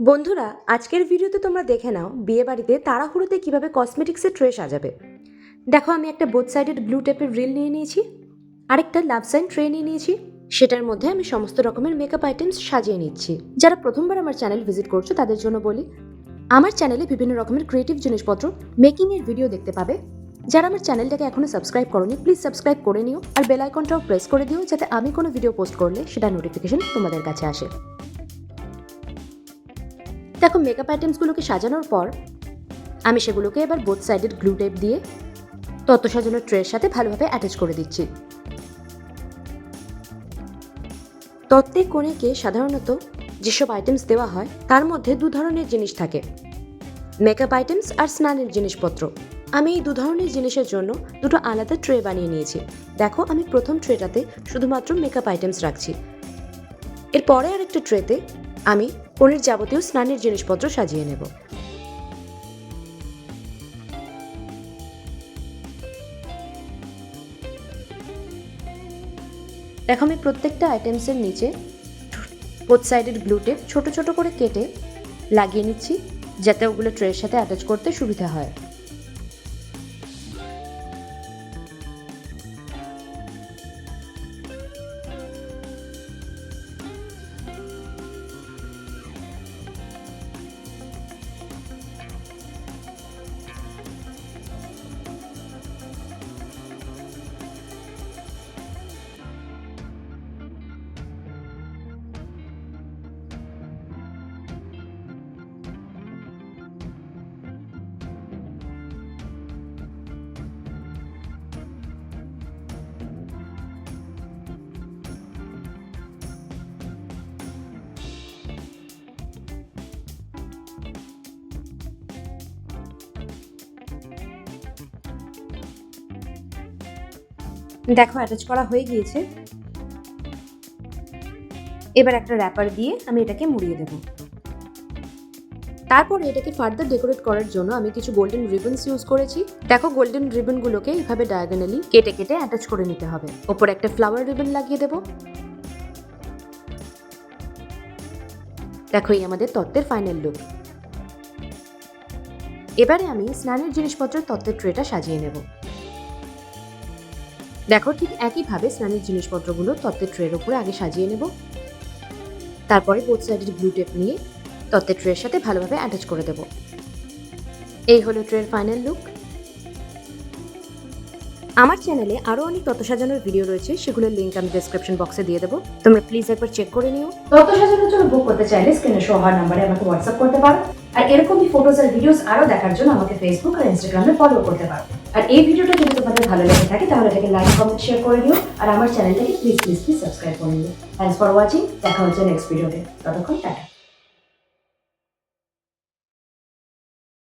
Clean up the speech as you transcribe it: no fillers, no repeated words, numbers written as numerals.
বন্ধুরা, আজকের ভিডিওতে তোমরা দেখে নাও বিয়েবাড়িতে তাড়াহুড়োতে কিভাবে কসমেটিক্সের ট্রে সাজাবে। দেখো, আমি একটা বোথ সাইডেড ব্লু টেপের রিল নিয়ে নিয়েছি, আরেকটা লাভ সাইন ট্রে নিয়ে নিয়েছি। সেটার মধ্যে আমি সমস্ত রকমের মেকআপ আইটেমস সাজিয়ে নিচ্ছি। যারা প্রথমবার আমার চ্যানেল ভিজিট করছো তাদের জন্য বলি, আমার চ্যানেলে বিভিন্ন রকমের ক্রিয়েটিভ জিনিসপত্র মেকিংয়ের ভিডিও দেখতে পাবে। যারা আমার চ্যানেলটাকে এখনো সাবস্ক্রাইব করোনি, প্লিজ সাবস্ক্রাইব করে নিও আর বেল আইকনটাও প্রেস করে দিও, যাতে আমি কোনো ভিডিও পোস্ট করলে সেটা নোটিফিকেশন তোমাদের কাছে আসে। দেখো, মেকআপ আইটেমসগুলোকে সাজানোর পর আমি সেগুলোকে এবার বোথ সাইডের গ্লু টেপ দিয়ে তত্ত্ব সাজানোর ট্রের সাথে ভালোভাবে অ্যাটাচ করে দিচ্ছি। তত্ত্বে কনেকে সাধারণত যেসব আইটেমস দেওয়া হয় তার মধ্যে দু ধরনের জিনিস থাকে, মেকআপ আইটেমস আর স্নানের জিনিসপত্র। আমি এই দু ধরনের জিনিসের জন্য দুটো আলাদা ট্রে বানিয়ে নিয়েছি। দেখো, আমি প্রথম ট্রেটাতে শুধুমাত্র মেকআপ আইটেমস রাখছি, এরপরে আরেকটা ট্রেতে আমি কনের যাবতীয় স্নানের জিনিসপত্র সাজিয়ে নেব। দেখো, আমি প্রত্যেকটা আইটেমসের নিচে বোথ সাইডের গ্লু টেপ ছোট ছোট করে কেটে লাগিয়ে নিচ্ছি, যাতে ওগুলো ট্রের সাথে অ্যাটাচ করতে সুবিধা হয়। দেখো, অ্যাটাচ করা হয়ে গিয়েছে। এবার একটা র্যাপার দিয়ে আমি এটাকে মুড়িয়ে দেব। তারপরে এটাকে ফার্দার ডেকোরেট করার জন্য আমি কিছু গোল্ডেন রিবনস ইউজ করেছি। দেখো, গোল্ডেন রিবনগুলোকে এইভাবে ডায়াগোনালি কেটে কেটে অ্যাটাচ করে নিতে হবে। ওপরে একটা ফ্লাওয়ার রিবন লাগিয়ে দেব। দেখো, এই আমাদের তত্ত্বের ফাইনাল লুক। এবারে আমি স্নানের জিনিসপত্রের তত্ত্বের ট্রেটা সাজিয়ে নেব। দেখো, ঠিক একইভাবে স্নানের জিনিসপত্রগুলো তত্ত্বের ট্রের উপরে আগে সাজিয়ে নেব। তারপরে বোথ সাইডের ব্লু টেপ নিয়ে তত্ত্বের ট্রের সাথে ভালোভাবে অ্যাটাচ করে দেব। এই হলো ট্রের ফাইনাল লুক। আমার চ্যানেলে আরও অনেক তত্ত্ব সাজানোর ভিডিও রয়েছে, সেগুলোর লিঙ্ক আমি ডেসক্রিপশন বক্সে দিয়ে দেবো। তোমরা প্লিজ একবার চেক করে নিও। তত্ত্ব সাজানোর জন্য বুক করতে চাইলে স্ক্রিনে শো হওয়ার নাম্বারে আমাকে হোয়াটসঅ্যাপ করতে পারো। আর এরকমই ফটোস আর ভিডিওস আরও দেখার জন্য আমাকে ফেসবুক আর ইনস্টাগ্রামে ফলো করতে পারো। আর এই ভিডিওটা যদি তোমাদের ভালো লেগে থাকে তাহলে এটাকে লাইক, কমেন্ট, শেয়ার করে দিও। আর আমার চ্যানেলটাকে প্লিজ সাবস্ক্রাইব করে নিও। Thanks for watching. দেখা হচ্ছে নেক্সট ভিডিওতে। ততক্ষণ টাটা।